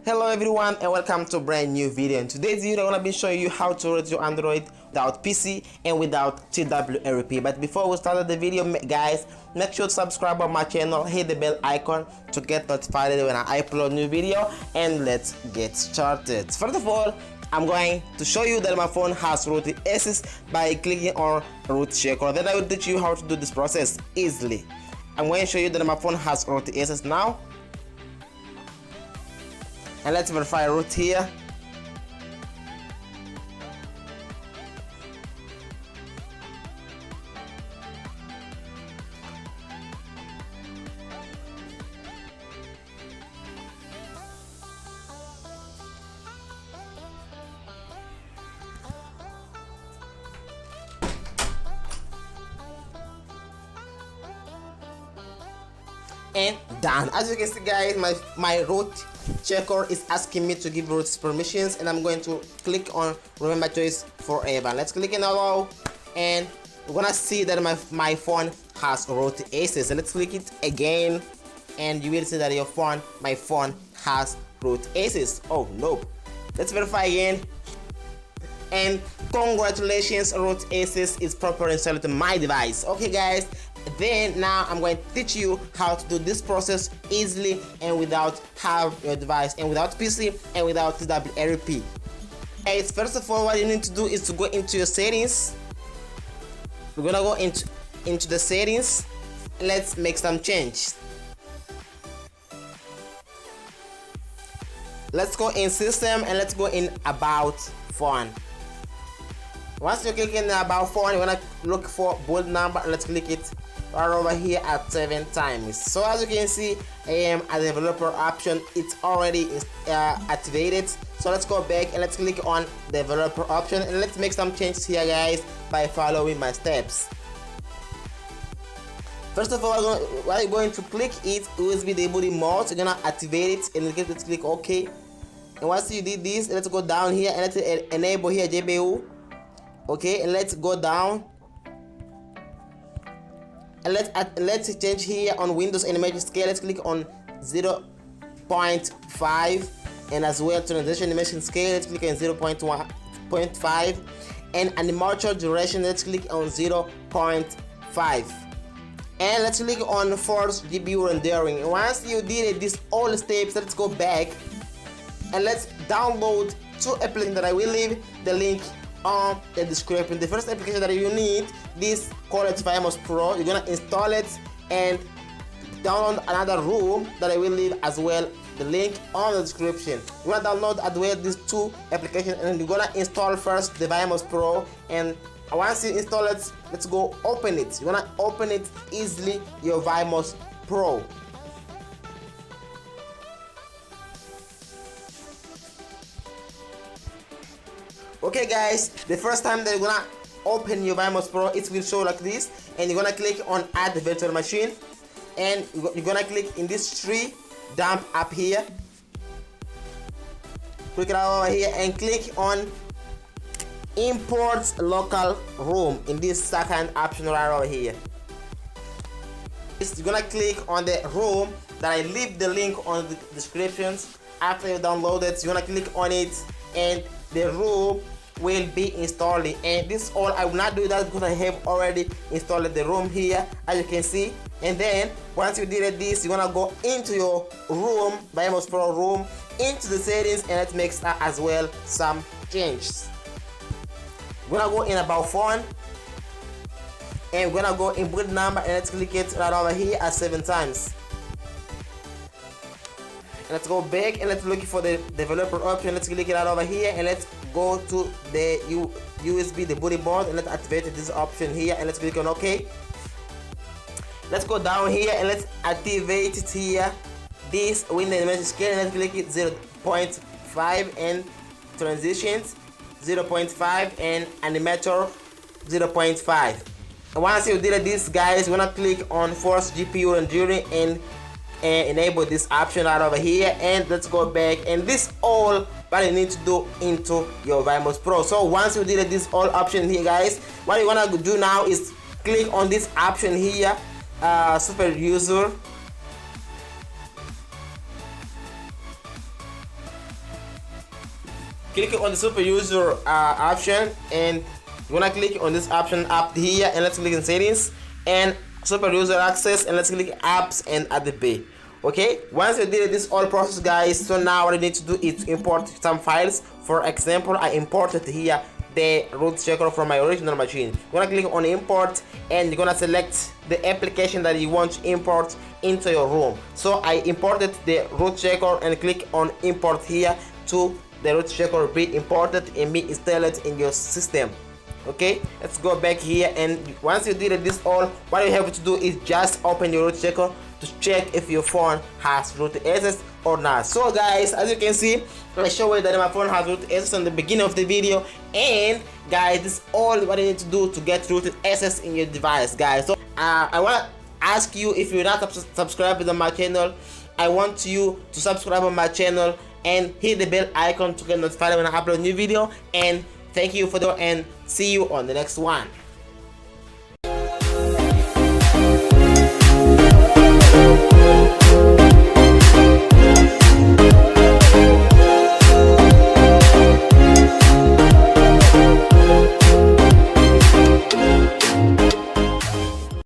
Hello everyone and welcome to a brand new video. In today's video I'm going to be showing you how to root your Android without PC and without TWRP. But before we start the video, guys, make sure to subscribe on my channel, hit the bell icon to get notified when I upload new video, and let's get started. First of all, I'm going to show you that my phone has root ACESS by clicking on root checker. Then I will teach you how to do this process easily. I'm going to show you that my phone has root ACESS now. And let's verify root here. And done. As you can see, guys, my root checker is asking me to give root permissions, and I'm going to click on remember choice forever. Let's click on allow, and we're gonna see that my phone has root ACESS. So let's click it again, and you will see that my phone has root ACESS. Oh no, let's verify again. And congratulations, root ACESS is properly installed to my device. Okay guys, then now I'm going to teach you how to do this process easily and without have your device and without PC and without TWRP. Guys, first of all, what you need to do is to go into your settings. We're gonna go into the settings. Let's make some change. Let's go in system and let's go in about phone. Once you click in about phone, you're gonna look for bold number and let's click it right over here at 7 times. So as you can see, at the developer option, it's already activated. So let's go back and let's click on developer option and let's make some changes here, guys, by following my steps. First of all, what you're going to click is USB debooting mode. You're gonna activate it and let's click OK. And once you did this, let's go down here and let's enable here JBU. Okay, and let's go down and let's change here on Windows animation scale. Let's click on 0.5, and as well transition animation scale, let's click on 0.5, and animation duration, let's click on 0.5, and let's click on force GPU rendering. And once you did this all steps, let's go back and let's download 2 applications that I will leave the link on the description. The first application that you need, this called Vmos Pro. You're gonna install it and download another room that I will leave as well the link on the description. You wanna download as well these 2 applications, and you're gonna install first the Vmos Pro, and once you install it, let's go open it. You wanna open it easily, your Vmos Pro. Okay guys, the first time that you're gonna open your Vmos Pro, it will show like this, and you're gonna click on add virtual machine, and you're gonna click in this tree dump up here, click it over here and click on import local room in this second option right over here. You're gonna click on the room that I leave the link on the descriptions. After you download it, you're gonna click on it and the room will be installed. And this all I will not do that because I have already installed the room here, as you can see. And then once you did this, you're gonna go into your room, Vmos Pro room, into the settings, and let's make as well some changes. We're gonna go in about phone, and we're gonna go in boot number, and let's click it right over here at 7 times. And let's go back and let's look for the developer option. Let's click it right over here and let's go to the USB debooting board and let's activate this option here and let's click on OK. Let's go down here and let's activate it here, this window animation scale, and let's click it 0.5 and transitions 0.5 and animator 0.5. And once you did this, guys, we're gonna click on force GPU enduring and enable this option right over here, and let's go back, and this all what you need to do into your Vmos Pro. So once you did this all option here, guys, what you wanna do now is click on this option here, super user, click on the super user option, and you wanna click on this option up here, and let's click in settings and super user access, and let's click apps and add the bay. Okay, once you did this all process, guys, so now what you need to do is import some files. For example, I imported here the root checker from my original machine. You're gonna click on import, and you're gonna select the application that you want to import into your room. So I imported the root checker and click on import here to the root checker be imported and be installed in your system. Okay, let's go back here, and once you did this all, what you have to do is just open your root checker to check if your phone has root ACESS or not. So guys, as you can see, I show you that my phone has root ACESS in the beginning of the video, and guys, this is all what you need to do to get root ACESS in your device, guys. So I want to ask you, if you're not subscribed to my channel, I want you to subscribe on my channel and hit the bell icon to get notified when I upload a new video. And thank you for that, and see you on the next one.